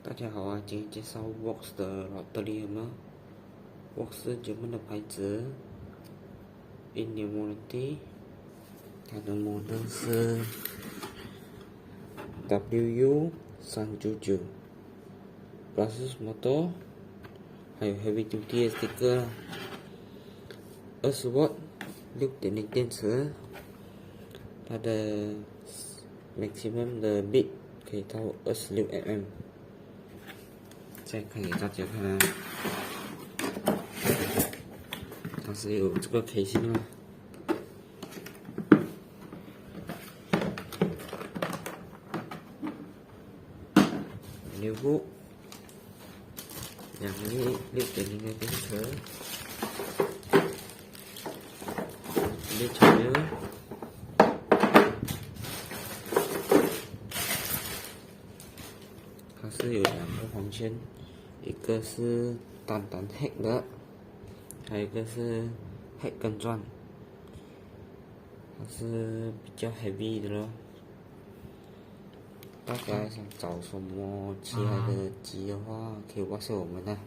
大家好啊，今天介绍 Vox 的 Router Vox 是日本的牌子 ，Indian Warranty， 它的 model 是 WU399 Brushless Motor， 还有 Heavy Duty 的 sticker， 20W 6.0电池，它的 maximum 的 bit 可以到26mm。再看给大家看啊，它是有这个 casing 啊，6部2粒6.0的电池，6插油，它是有2个黄圈，一个是单 hack 的，还有一个是 hack 跟钻，它是比较 heavy 的咯。大家想找什么其他的机的话，可以WhatsApp我们啊。